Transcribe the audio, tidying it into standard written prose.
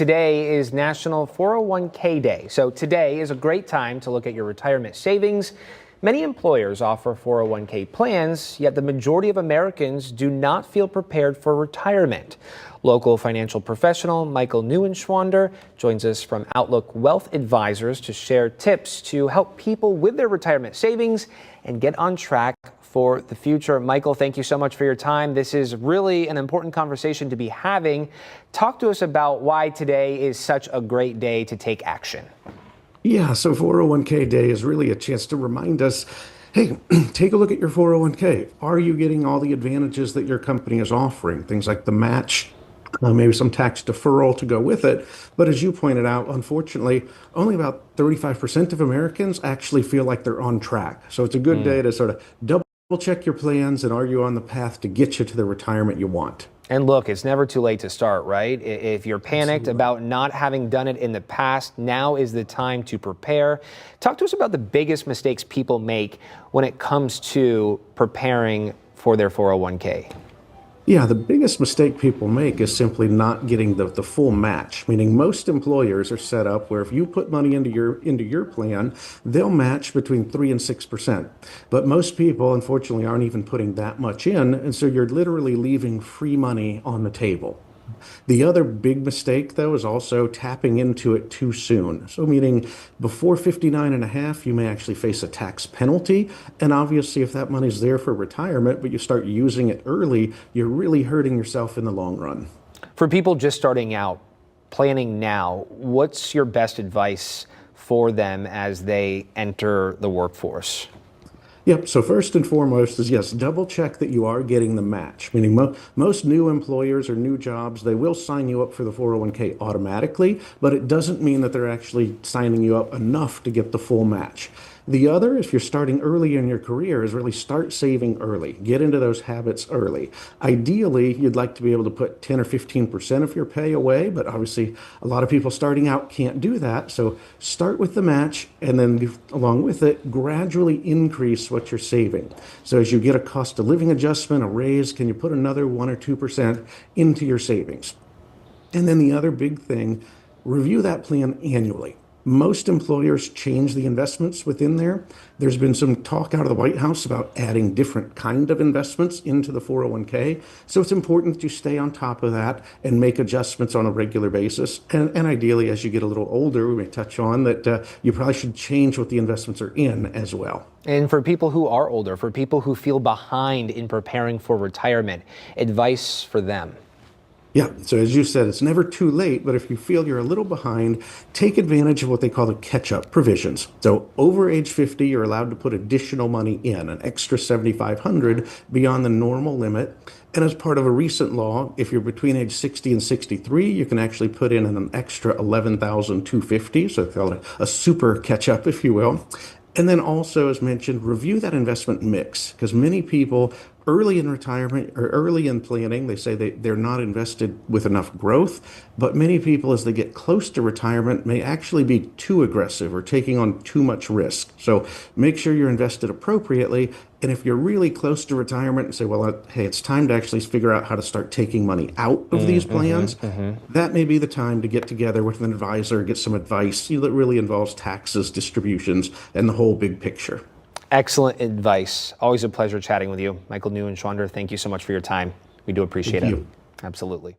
Today is National 401k Day, so today is a great time to look at your retirement savings. Many employers offer 401k plans, yet the majority of Americans do not feel prepared for retirement. Local financial professional Michael Neuenschwander joins us from Outlook Wealth Advisors to share tips to help people with their retirement savings and get on track for the future. Michael, thank you so much for your time. This is really an important conversation to be having. Talk to us about why today is such a great day to take action. Yeah, so 401k Day is really a chance to remind us, hey, take a look at your 401k. Are you getting all the advantages that your company is offering? Things like the match, maybe some tax deferral to go with it. But as you pointed out, unfortunately, only about 35% of Americans actually feel like they're on track. So it's a good day to sort of double check your plans and are you on the path to get you to the retirement you want? And look, it's never too late to start, right? If you're panicked about not having done it in the past, now is the time to prepare. Talk to us about the biggest mistakes people make when it comes to preparing for their 401k. Yeah, the biggest mistake people make is simply not getting the full match, meaning most employers are set up where if you put money into your plan, they'll match between 3 and 6%. But most people, unfortunately, aren't even putting that much in, and so you're literally leaving free money on the table. The other big mistake, though, is also tapping into it too soon. So meaning before 59 and a half, you may actually face a tax penalty. And obviously, if that money's there for retirement, but you start using it early, you're really hurting yourself in the long run. For people just starting out, planning now, what's your best advice for them as they enter the workforce? Yep. So first and foremost is, yes, double check that you are getting the match, meaning most new employers or new jobs, they will sign you up for the 401k automatically, but it doesn't mean that they're actually signing you up enough to get the full match. The other, if you're starting early in your career, is really start saving early. Get into those habits early. Ideally, you'd like to be able to put 10 or 15% of your pay away, but obviously a lot of people starting out can't do that. So start with the match and then along with it, gradually increase what you're saving. So as you get a cost of living adjustment, a raise, can you put another 1 or 2% into your savings? And then the other big thing, review that plan annually. Most employers change the investments within there. There's been some talk out of the White House about adding different kind of investments into the 401k. So it's important that you stay on top of that and make adjustments on a regular basis. And ideally, as you get a little older, we may touch on that you probably should change what the investments are in as well. And for people who are older, for people who feel behind in preparing for retirement, advice for them? Yeah, so as you said, it's never too late, but if you feel you're a little behind, take advantage of what they call the catch-up provisions. So over age 50, you're allowed to put additional money in, an extra $7,500 beyond the normal limit. And as part of a recent law, if you're between age 60 and 63, you can actually put in an extra $11,250, so they call it a super catch-up, if you will. And then also, as mentioned, review that investment mix, because many people early in retirement or early in planning, they say they're not invested with enough growth, but many people as they get close to retirement may actually be too aggressive or taking on too much risk. So make sure you're invested appropriately. And if you're really close to retirement and say, well, hey, it's time to actually figure out how to start taking money out of these plans, that may be the time to get together with an advisor, get some advice that really involves taxes, distributions, and the whole big picture. Excellent advice. Always a pleasure chatting with you. Michael Neuenschwander, thank you so much for your time. We do appreciate it. Absolutely.